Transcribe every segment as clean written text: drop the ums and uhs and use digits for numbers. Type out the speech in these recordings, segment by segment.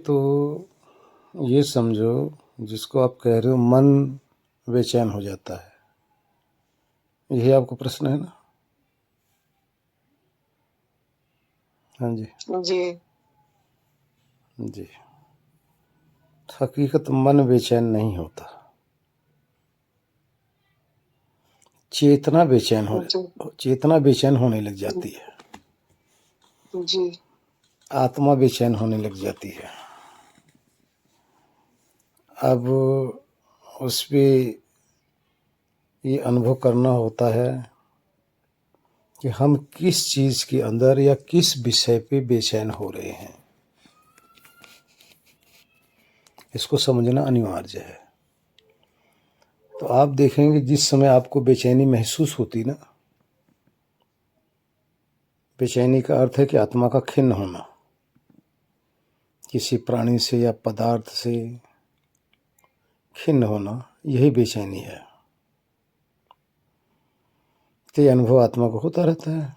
तो ये समझो, जिसको आप कह रहे हो मन बेचैन हो जाता है, यही आपको प्रश्न है ना? हाँ जी। जी। जी। हकीकत मन बेचैन नहीं होता, चेतना बेचैन होने लग जाती है, जी। आत्मा बेचैन होने लग जाती है। अब उस पे ये अनुभव करना होता है कि हम किस चीज़ के अंदर या किस विषय पे बेचैन हो रहे हैं, इसको समझना अनिवार्य है। तो आप देखेंगे जिस समय आपको बेचैनी महसूस होती ना, बेचैनी का अर्थ है कि आत्मा का खिन्न होना, किसी प्राणी से या पदार्थ से खिन्न होना, यही बेचैनी है। तो ये अनुभव आत्मा को होता रहता है।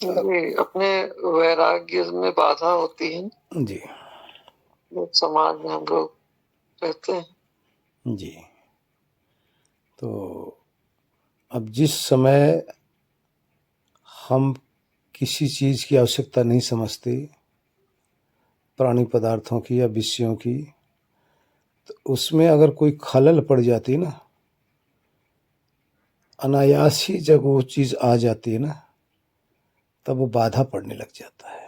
जी, अपने वैराग्य में बाधा होती है, जी जो समाज में हम लोग रहते हैं। जी। तो अब जिस समय हम किसी चीज़ की आवश्यकता नहीं समझते, प्राणी पदार्थों की या विषयों की, तो उसमें अगर कोई खलल पड़ जाती ना, अनायास ही जब वो चीज़ आ जाती है ना, तब वो बाधा पड़ने लग जाता है,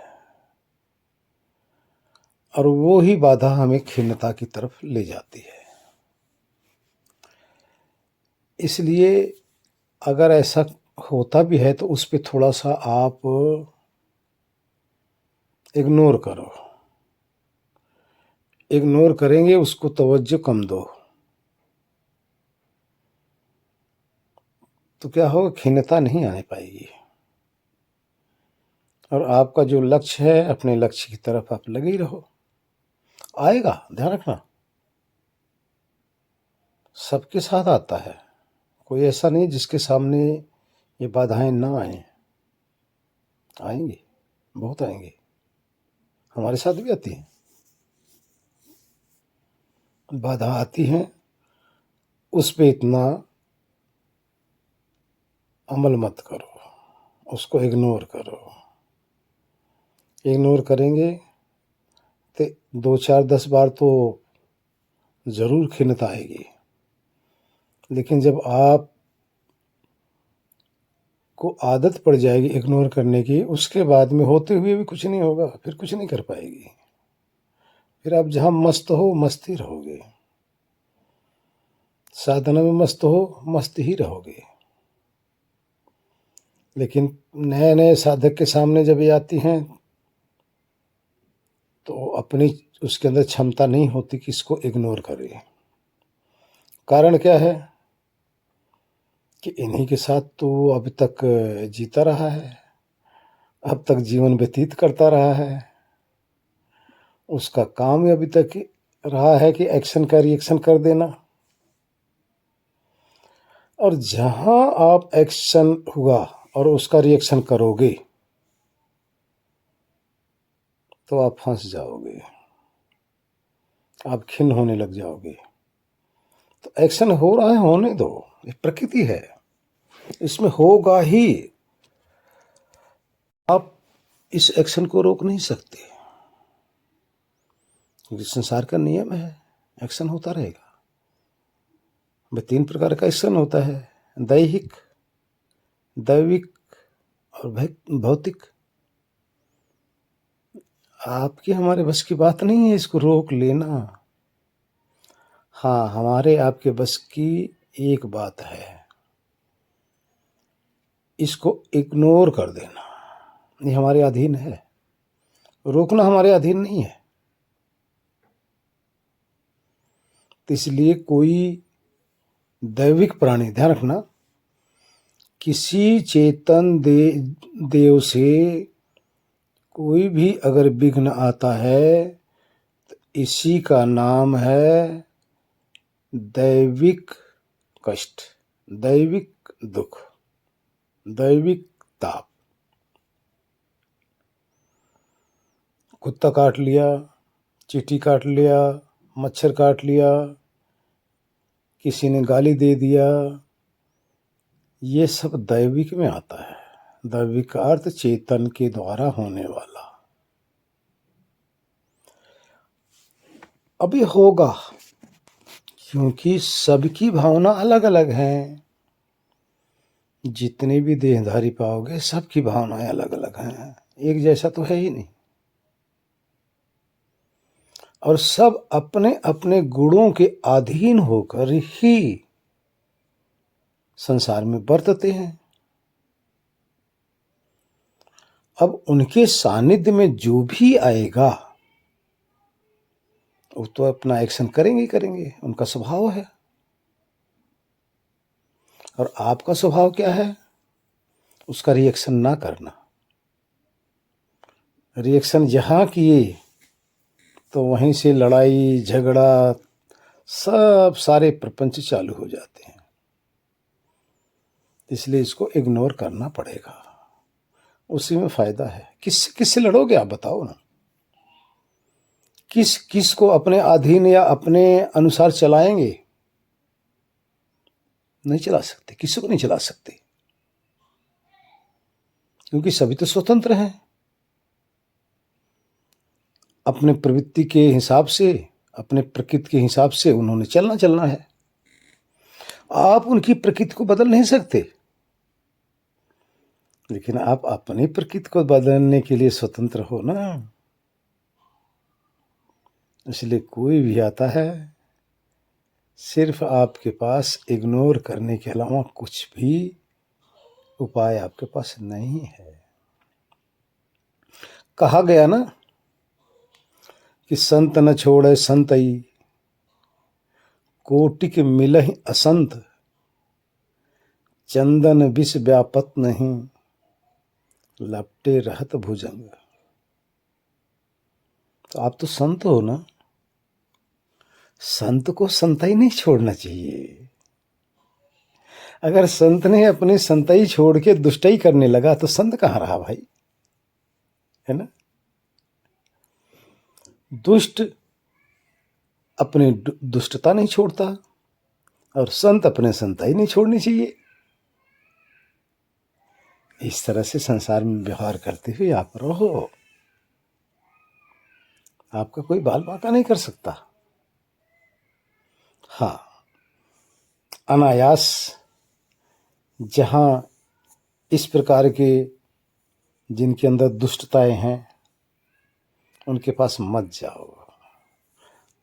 और वो ही बाधा हमें खिन्नता की तरफ ले जाती है। इसलिए अगर ऐसा होता भी है तो उस पर थोड़ा सा आप इग्नोर करो, इग्नोर करेंगे, उसको तवज्जो कम दो, तो क्या होगा, खिन्नता नहीं आने पाएगी, और आपका जो लक्ष्य है, अपने लक्ष्य की तरफ आप लगे ही रहो। आएगा, ध्यान रखना, सबके साथ आता है, कोई ऐसा नहीं जिसके सामने ये बाधाएं ना आए, आएंगी, बहुत आएंगी, हमारे साथ भी आती हैं। बाधा आती हैं, उस पे इतना अमल मत करो, उसको इग्नोर करो। इग्नोर करेंगे तो 2 4 10 बार तो ज़रूर खिन्नता आएगी, लेकिन जब आप को आदत पड़ जाएगी इग्नोर करने की, उसके बाद में होते हुए भी कुछ नहीं होगा, फिर कुछ नहीं कर पाएगी, फिर आप जहाँ मस्त हो मस्त ही रहोगे, साधना में मस्त हो मस्त ही रहोगे। लेकिन नए नए साधक के सामने जब ये आती हैं तो अपनी उसके अंदर क्षमता नहीं होती कि इसको इग्नोर करे। कारण क्या है कि इन्हीं के साथ तो वो अब तक जीता रहा है, अब तक जीवन व्यतीत करता रहा है, उसका काम ही अभी तक रहा है कि एक्शन का रिएक्शन कर देना। और जहां आप एक्शन हुआ और उसका रिएक्शन करोगे तो आप फंस जाओगे, आप खिन्न होने लग जाओगे। तो एक्शन हो रहा है, होने दो, ये प्रकृति है, इसमें होगा ही, आप इस एक्शन को रोक नहीं सकते, क्योंकि संसार का नियम है, एक्शन होता रहेगा। भाई 3 प्रकार का एक्शन होता है, दैहिक, दैविक और भौतिक। आपकी हमारे बस की बात नहीं है इसको रोक लेना। हाँ, हमारे आपके बस की एक बात है, इसको इग्नोर कर देना, ये हमारे अधीन है, रोकना हमारे अधीन नहीं है। तो इसलिए कोई दैविक प्राणी, ध्यान रखना, किसी चेतन देव से कोई भी अगर विघ्न आता है तो इसी का नाम है दैविक कष्ट, दैविक दुख, दैविक ताप। कुत्ता काट लिया, चींटी काट लिया, मच्छर काट लिया, किसी ने गाली दे दिया, ये सब दैविक में आता है। दैविक का अर्थ चेतन के द्वारा होने वाला। अभी होगा, क्योंकि सबकी भावना अलग अलग है। जितने भी देहधारी पाओगे सबकी भावनाएं अलग अलग हैं, एक जैसा तो है ही नहीं। और सब अपने अपने गुणों के अधीन होकर ही संसार में बरतते हैं। अब उनके सानिध्य में जो भी आएगा वो तो अपना एक्शन करेंगे ही करेंगे, उनका स्वभाव है। और आपका स्वभाव क्या है? उसका रिएक्शन ना करना। रिएक्शन जहां किए तो वहीं से लड़ाई झगड़ा सब सारे प्रपंच चालू हो जाते हैं। इसलिए इसको इग्नोर करना पड़ेगा, उसी में फायदा है। किससे लड़ोगे आप बताओ ना। किस को अपने अधीन या अपने अनुसार चलाएंगे? नहीं चला सकते, किसी को नहीं चला सकते, क्योंकि सभी तो स्वतंत्र हैं। अपने प्रवृत्ति के हिसाब से, अपने प्रकृति के हिसाब से उन्होंने चलना है। आप उनकी प्रकृति को बदल नहीं सकते, लेकिन आप अपनी प्रकृति को बदलने के लिए स्वतंत्र हो ना। इसलिए कोई भी आता है, सिर्फ आपके पास इग्नोर करने के अलावा कुछ भी उपाय आपके पास नहीं है। कहा गया ना कि संत न छोड़े संतई, कोटिक मिलहि असंत, चंदन विष व्यापत नहीं, लपटे रहत भुजंग। तो आप तो संत हो ना, संत को संताई नहीं छोड़ना चाहिए। अगर संत ने अपनी संताई छोड़ के दुष्टाई करने लगा तो संत कहाँ रहा भाई, है ना। दुष्ट अपनी दुष्टता नहीं छोड़ता और संत अपने संताई नहीं छोड़नी चाहिए। इस तरह से संसार में व्यवहार करते हुए आप रहो, आपका कोई बाल बाका नहीं कर सकता। हाँ, अनायास जहां इस प्रकार के जिनके अंदर दुष्टताएं हैं उनके पास मत जाओ।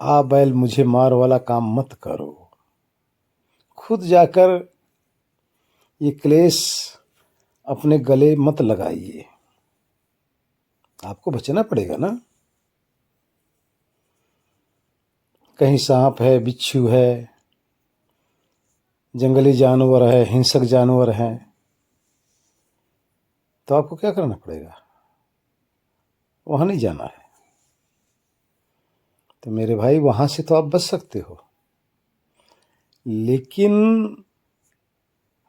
आ बैल मुझे मार वाला काम मत करो। खुद जाकर ये क्लेश अपने गले मत लगाइए, आपको बचना पड़ेगा ना। कहीं सांप है, बिच्छू है, जंगली जानवर है, हिंसक जानवर है, तो आपको क्या करना पड़ेगा? वहां नहीं जाना है। तो मेरे भाई वहां से तो आप बच सकते हो, लेकिन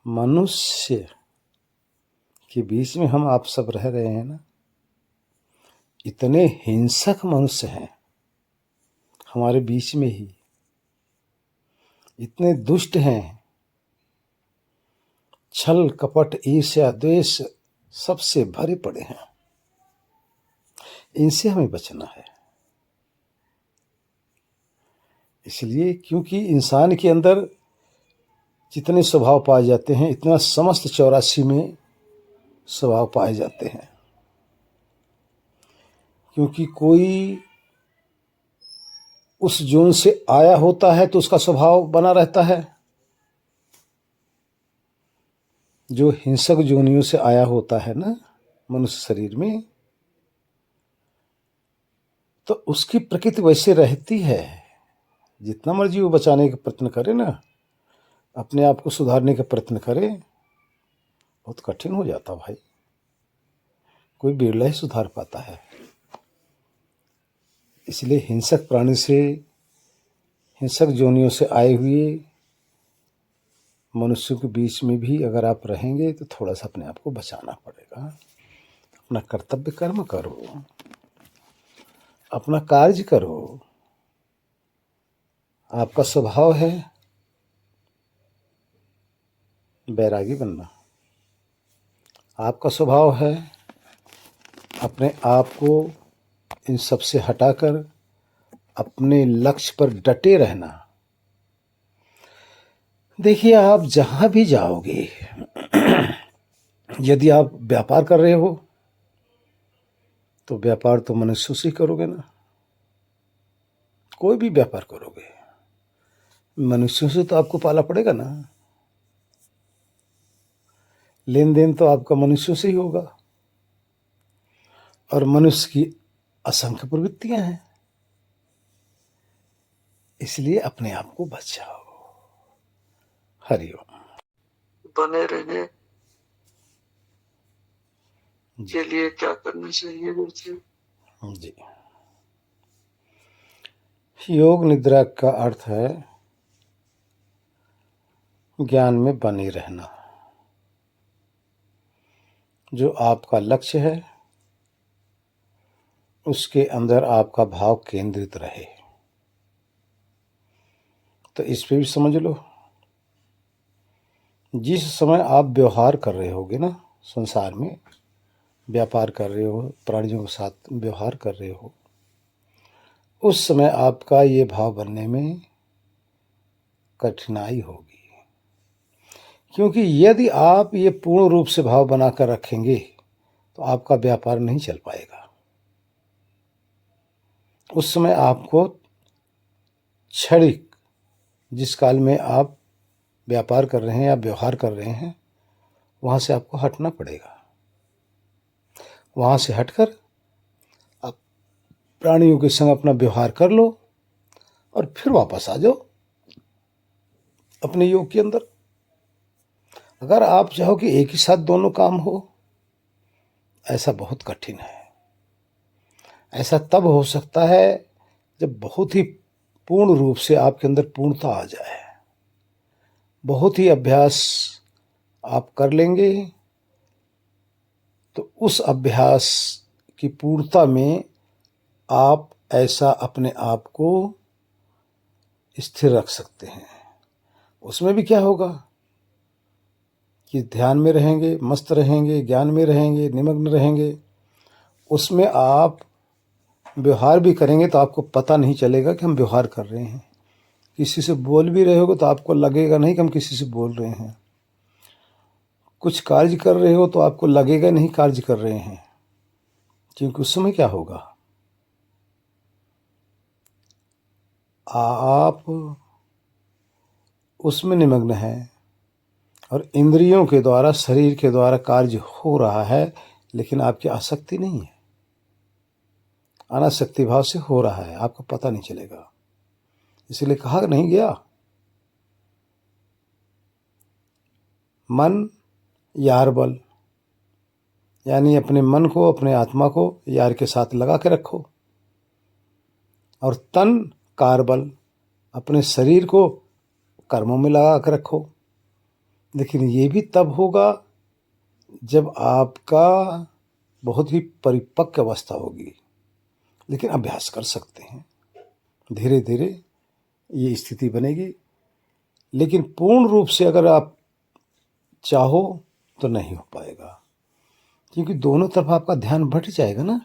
मनुष्य के बीच में हम आप सब रह रहे हैं ना, इतने हिंसक मनुष्य हैं हमारे बीच में ही, इतने दुष्ट हैं, छल कपट ईर्ष्या द्वेष सबसे भरे पड़े हैं। इनसे हमें बचना है। इसलिए क्योंकि इंसान के अंदर जितने स्वभाव पाए जाते हैं, इतना समस्त 84 में स्वभाव पाए जाते हैं। क्योंकि कोई उस जोन से आया होता है तो उसका स्वभाव बना रहता है। जो हिंसक जोनियों से आया होता है ना मनुष्य शरीर में, तो उसकी प्रकृति वैसे रहती है। जितना मर्जी वो बचाने का प्रयत्न करे ना, अपने आप को सुधारने का प्रयत्न करे, बहुत कठिन हो जाता भाई। कोई बिरला ही सुधार पाता है। इसलिए हिंसक प्राणी से, हिंसक जोनियों से आए हुए मनुष्यों के बीच में भी अगर आप रहेंगे तो थोड़ा सा अपने आप को बचाना पड़ेगा। अपना कर्तव्य कर्म करो। अपना कार्य करो। आपका स्वभाव है बैरागी बनना, आपका स्वभाव है अपने आप को इन सब से हटाकर अपने लक्ष्य पर डटे रहना। देखिए, आप जहां भी जाओगे, यदि आप व्यापार कर रहे हो तो व्यापार तो मनुष्यों से ही करोगे ना। कोई भी व्यापार करोगे मनुष्यों से तो आपको पाला पड़ेगा ना। लेन देन तो आपका मनुष्यों से ही होगा, और मनुष्य की असंख्य प्रवृत्तियां हैं। इसलिए अपने आप को बचाओ। हरिओम। बने रहने के लिए क्या करना चाहिए गुरुजी? जी, योग निद्रा का अर्थ है ज्ञान में बने रहना। जो आपका लक्ष्य है उसके अंदर आपका भाव केंद्रित रहे। तो इस पे भी समझ लो, जिस समय आप व्यवहार कर रहे होगे ना, संसार में व्यापार कर रहे हो, प्राणियों के साथ व्यवहार कर रहे हो, उस समय आपका ये भाव बनने में कठिनाई होगी। क्योंकि यदि आप ये पूर्ण रूप से भाव बनाकर रखेंगे तो आपका व्यापार नहीं चल पाएगा। उस समय आपको क्षणिक, जिस काल में आप व्यापार कर रहे हैं या व्यवहार कर रहे हैं, वहां से आपको हटना पड़ेगा। वहां से हटकर आप प्राणियों के संग अपना व्यवहार कर लो और फिर वापस आ जाओ अपने योग के अंदर। अगर आप चाहो कि एक ही साथ दोनों काम हो, ऐसा बहुत कठिन है। ऐसा तब हो सकता है जब बहुत ही पूर्ण रूप से आपके अंदर पूर्णता आ जाए। बहुत ही अभ्यास आप कर लेंगे तो उस अभ्यास की पूर्णता में आप ऐसा अपने आप को स्थिर रख सकते हैं। उसमें भी क्या होगा कि ध्यान में रहेंगे, मस्त रहेंगे, ज्ञान में रहेंगे, निमग्न रहेंगे। उसमें आप व्यवहार भी करेंगे तो आपको पता नहीं चलेगा कि हम व्यवहार कर रहे हैं। किसी से बोल भी रहे हो तो आपको लगेगा नहीं कि हम किसी से बोल रहे हैं। कुछ कार्य कर रहे हो तो आपको लगेगा नहीं कार्य कर रहे हैं। क्योंकि उस समय क्या होगा, आप उसमें निमग्न हैं और इंद्रियों के द्वारा, शरीर के द्वारा कार्य हो रहा है, लेकिन आपकी आसक्ति नहीं है। अनासक्ति भाव से हो रहा है, आपको पता नहीं चलेगा। इसलिए कहा नहीं गया, मन यार बल, यानी अपने मन को, अपने आत्मा को यार के साथ लगा के रखो। और तन कारबल, अपने शरीर को कर्मों में लगा कर रखो। लेकिन ये भी तब होगा जब आपका बहुत ही परिपक्व अवस्था होगी। लेकिन अभ्यास कर सकते हैं, धीरे धीरे ये स्थिति बनेगी। लेकिन पूर्ण रूप से अगर आप चाहो तो नहीं हो पाएगा, क्योंकि दोनों तरफ आपका ध्यान भट जाएगा ना।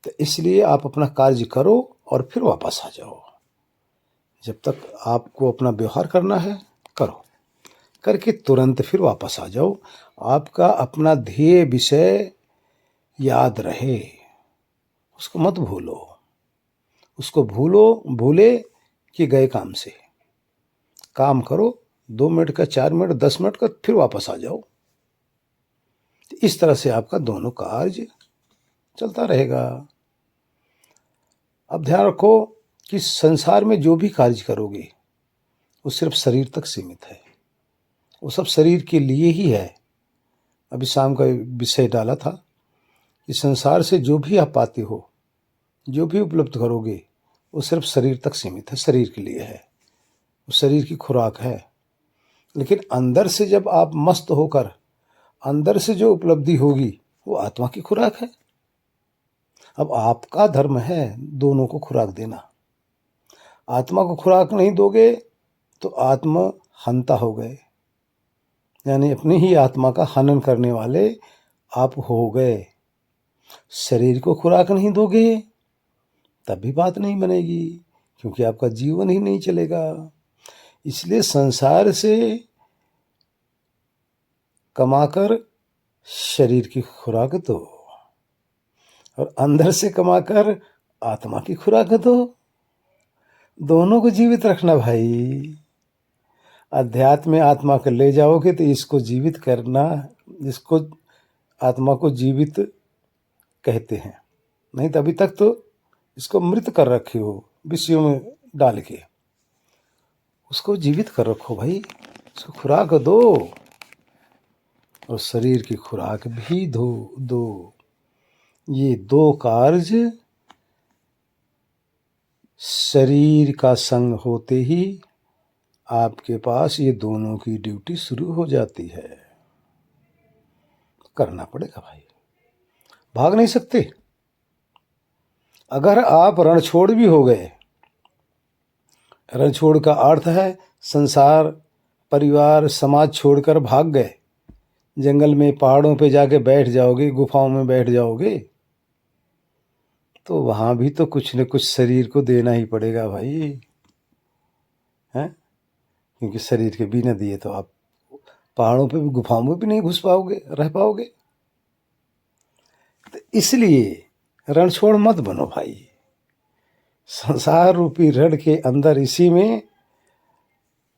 तो इसलिए आप अपना कार्य करो और फिर वापस आ जाओ। जब तक आपको अपना व्यवहार करना है करो, करके तुरंत फिर वापस आ जाओ। आपका अपना ध्येय विषय याद रहे, उसको मत भूलो। उसको भूले कि गए काम से। काम करो, 2 मिनट का, 4 मिनट, 10 मिनट का, फिर वापस आ जाओ। इस तरह से आपका दोनों कार्य चलता रहेगा। अब ध्यान रखो कि संसार में जो भी कार्य करोगे वो सिर्फ शरीर तक सीमित है। वो सब शरीर के लिए ही है। अभी शाम का विषय डाला था कि संसार से जो भी आप पाते हो, जो भी उपलब्ध करोगे, वो सिर्फ शरीर तक सीमित है, शरीर के लिए है, वो शरीर की खुराक है। लेकिन अंदर से जब आप मस्त होकर अंदर से जो उपलब्धि होगी वो आत्मा की खुराक है। अब आपका धर्म है दोनों को खुराक देना। आत्मा को खुराक नहीं दोगे तो आत्मा हंता हो गए, यानी अपनी ही आत्मा का हनन करने वाले आप हो गए। शरीर को खुराक नहीं दोगे तब भी बात नहीं बनेगी, क्योंकि आपका जीवन ही नहीं चलेगा। इसलिए संसार से कमाकर शरीर की खुराक दो और अंदर से कमाकर आत्मा की खुराक दो। दोनों को जीवित रखना भाई। अध्यात्म में आत्मा को ले जाओगे तो इसको जीवित करना, इसको आत्मा को जीवित कहते हैं। नहीं तो अभी तक तो इसको मृत कर रखे हो विषयों में डाल के। उसको जीवित कर रखो भाई, उसको खुराक दो और शरीर की खुराक भी दो। ये दो कार्य शरीर का संग होते ही आपके पास ये दोनों की ड्यूटी शुरू हो जाती है। करना पड़ेगा भाई, भाग नहीं सकते। अगर आप रणछोड़ भी हो गए, रणछोड़ का अर्थ है संसार परिवार समाज छोड़कर भाग गए, जंगल में पहाड़ों पे जाके बैठ जाओगे, गुफाओं में बैठ जाओगे, तो वहां भी तो कुछ न कुछ शरीर को देना ही पड़ेगा भाई, हैं? क्योंकि शरीर के बिना दिए तो आप पहाड़ों पे भी गुफाओं में भी नहीं घुस पाओगे, रह पाओगे। तो इसलिए रण छोड़ मत बनो भाई। संसार रूपी रण के अंदर इसी में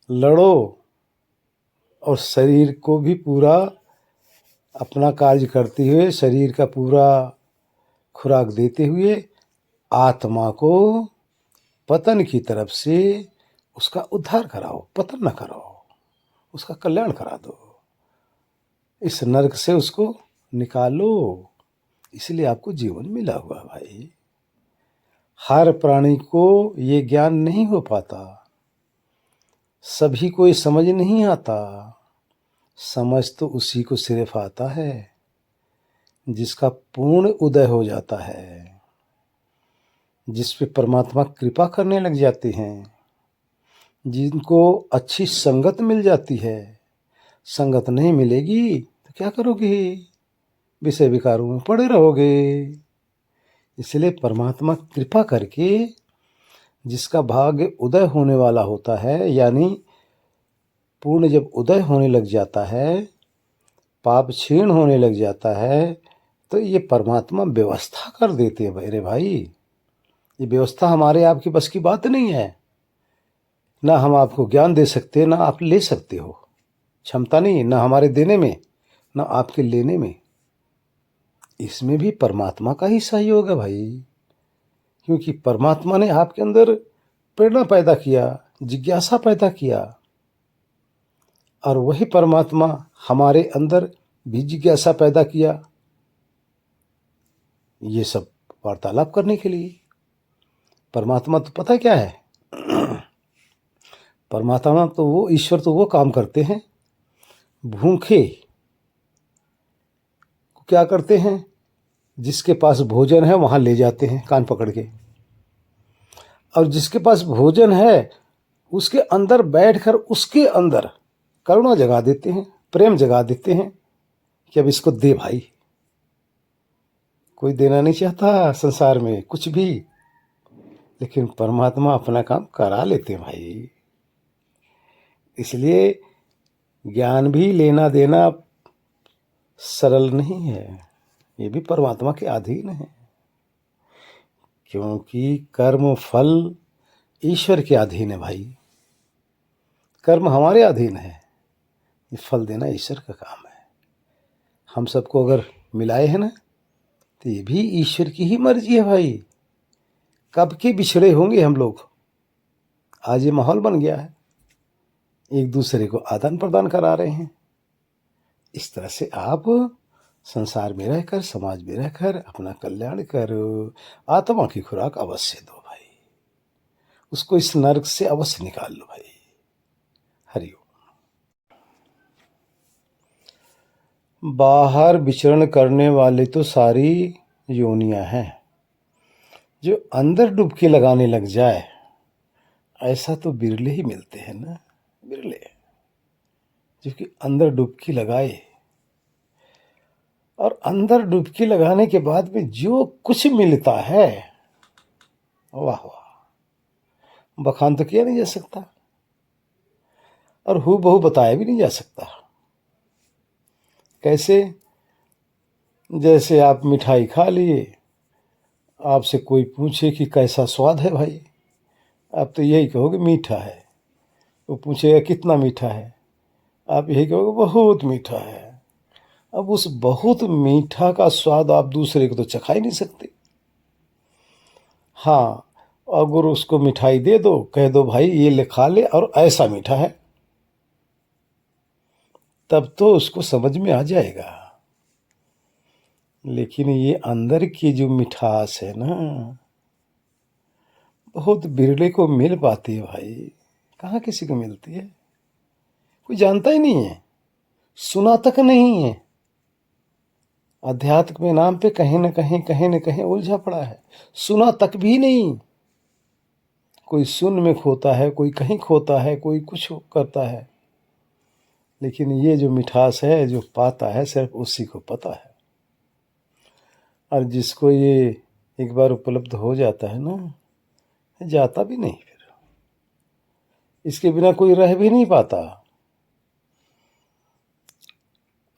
लड़ो और शरीर को भी पूरा अपना कार्य करते हुए, शरीर का पूरा खुराक देते हुए आत्मा को पतन की तरफ से उसका उद्धार कराओ, पतन न कराओ, उसका कल्याण करा दो, इस नरक से उसको निकालो। इसलिए आपको जीवन मिला हुआ भाई। हर प्राणी को ये ज्ञान नहीं हो पाता, सभी को ये समझ नहीं आता। समझ तो उसी को सिर्फ आता है जिसका पूर्ण उदय हो जाता है, जिस पे परमात्मा कृपा करने लग जाते हैं, जिनको अच्छी संगत मिल जाती है। संगत नहीं मिलेगी तो क्या करोगे? विषय विकारों में पड़े रहोगे। इसलिए परमात्मा कृपा करके जिसका भाग्य उदय होने वाला होता है, यानी पूर्ण जब उदय होने लग जाता है, पाप क्षीण होने लग जाता है, तो ये परमात्मा व्यवस्था कर देते हैं। मेरे भाई, ये व्यवस्था हमारे आपकी बस की बात नहीं है। ना हम आपको ज्ञान दे सकते, ना आप ले सकते हो, क्षमता नहीं, ना हमारे देने में, ना आपके लेने में। इसमें भी परमात्मा का ही सहयोग है भाई, क्योंकि परमात्मा ने आपके अंदर प्रेरणा पैदा किया, जिज्ञासा पैदा किया, और वही परमात्मा हमारे अंदर भी जिज्ञासा पैदा किया, ये सब वार्तालाप करने के लिए। परमात्मा तो पता क्या है? परमात्मा तो वो, ईश्वर तो वो काम करते हैं, भूखे को क्या करते हैं, जिसके पास भोजन है वहां ले जाते हैं कान पकड़ के, और जिसके पास भोजन है उसके अंदर बैठकर उसके अंदर करुणा जगा देते हैं, प्रेम जगा देते हैं कि अब इसको दे भाई। कोई देना नहीं चाहता संसार में कुछ भी, लेकिन परमात्मा अपना काम करा लेते हैं भाई। इसलिए ज्ञान भी लेना देना सरल नहीं है, ये भी परमात्मा के अधीन है, क्योंकि कर्म फल ईश्वर के अधीन है भाई। कर्म हमारे अधीन है, ये फल देना ईश्वर का काम है। हम सबको अगर मिलाए हैं ना, तो ये भी ईश्वर की ही मर्जी है भाई। कब के बिछड़े होंगे हम लोग, आज ये माहौल बन गया है, एक दूसरे को आदान प्रदान करा रहे हैं। इस तरह से आप संसार में रहकर, समाज में रहकर अपना कल्याण करो। आत्मा की खुराक अवश्य दो भाई, उसको इस नरक से अवश्य निकाल लो भाई। हरिओम। बाहर विचरण करने वाले तो सारी योनियां हैं, जो अंदर डुबकी लगाने लग जाए, ऐसा तो बिरले ही मिलते हैं ना, बिरले, जो कि अंदर डुबकी लगाए और अंदर डुबकी लगाने के बाद में जो कुछ मिलता है, वाह वाह, बखान तो किया नहीं जा सकता और हूबहू बताया भी नहीं जा सकता। कैसे? जैसे आप मिठाई खा लिए, आपसे कोई पूछे कि कैसा स्वाद है भाई, आप तो यही कहोगे मीठा है। वो पूछेगा कितना मीठा है, आप यही कहोगे बहुत मीठा है। अब उस बहुत मीठा का स्वाद आप दूसरे को तो चखा ही नहीं सकते। हाँ, अगर उसको मिठाई दे दो, कह दो भाई ये ले खा ले और ऐसा मीठा है, तब तो उसको समझ में आ जाएगा। लेकिन ये अंदर की जो मिठास है ना, बहुत बिरले को मिल पाती है भाई। कहाँ किसी को मिलती है? कोई जानता ही नहीं है, सुना तक नहीं है। अध्यात्म के नाम पे कहीं न कहीं उलझा पड़ा है, सुना तक भी नहीं। कोई सुन में खोता है, कोई कहीं खोता है, कोई कुछ करता है। लेकिन ये जो मिठास है, जो पाता है, सिर्फ उसी को पता है। और जिसको ये एक बार उपलब्ध हो जाता है ना, जाता भी नहीं फिर, इसके बिना कोई रह भी नहीं पाता।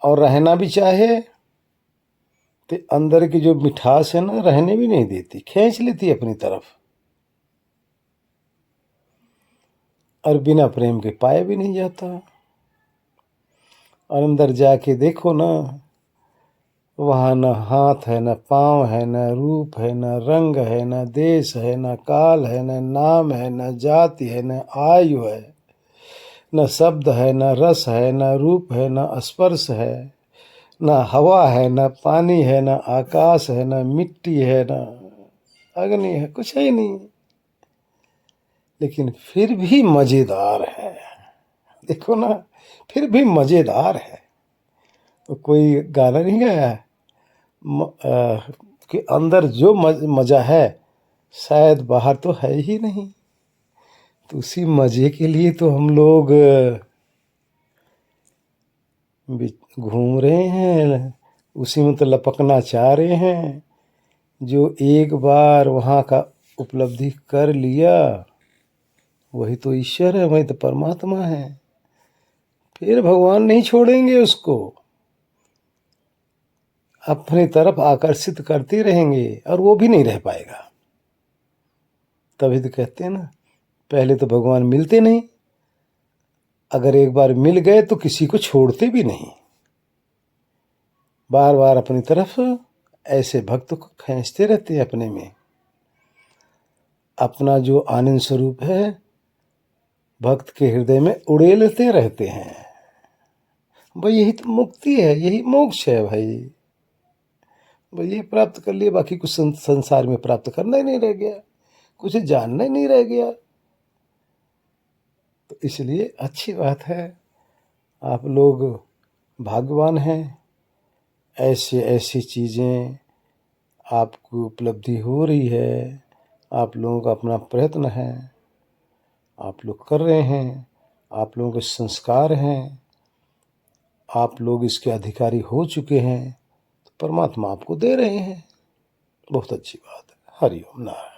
और रहना भी चाहे तो अंदर की जो मिठास है ना, रहने भी नहीं देती, खींच लेती है अपनी तरफ। और बिना प्रेम के पाया भी नहीं जाता। और अंदर जाके देखो ना, वहाँ न हाथ है, न पाँव है, न रूप है, न रंग है, न देश है, न काल है, न नाम है, न जाति है, न आयु है, न शब्द है, न रस है, न रूप है, न स्पर्श है, न हवा है, न पानी है, न आकाश है, न मिट्टी है, न अग्नि है, कुछ है ही नहीं। लेकिन फिर भी मजेदार है। देखो ना, फिर भी मजेदार है। तो कोई गाना नहीं गाया है कि अंदर जो मजा है शायद बाहर तो है ही नहीं। तो उसी मजे के लिए तो हम लोग घूम रहे हैं, उसी में तो लपकना चाह रहे हैं। जो एक बार वहाँ का उपलब्धि कर लिया, वही तो ईश्वर है, वही तो परमात्मा है। फिर भगवान नहीं छोड़ेंगे उसको, अपनी तरफ आकर्षित करते रहेंगे और वो भी नहीं रह पाएगा। तभी तो कहते हैं ना, पहले तो भगवान मिलते नहीं, अगर एक बार मिल गए तो किसी को छोड़ते भी नहीं। बार बार अपनी तरफ ऐसे भक्त को खींचते रहते हैं अपने में। अपना जो आनंद स्वरूप है, भक्त के हृदय में उड़ेलते रहते हैं। भाई यही तो मुक्ति है, यही मोक्ष है भाई। भाई ये प्राप्त कर लिया, बाकी कुछ संसार में प्राप्त करना ही नहीं रह गया, कुछ जानना ही नहीं रह गया। तो इसलिए अच्छी बात है, आप लोग भाग्यवान हैं। ऐसे ऐसी चीज़ें आपको उपलब्धि हो रही है, आप लोगों का अपना प्रयत्न है, आप लोग कर रहे हैं, आप लोगों के संस्कार हैं, आप लोग इसके अधिकारी हो चुके हैं, तो परमात्मा आपको दे रहे हैं। बहुत अच्छी बात है। हरि ओम नारायण।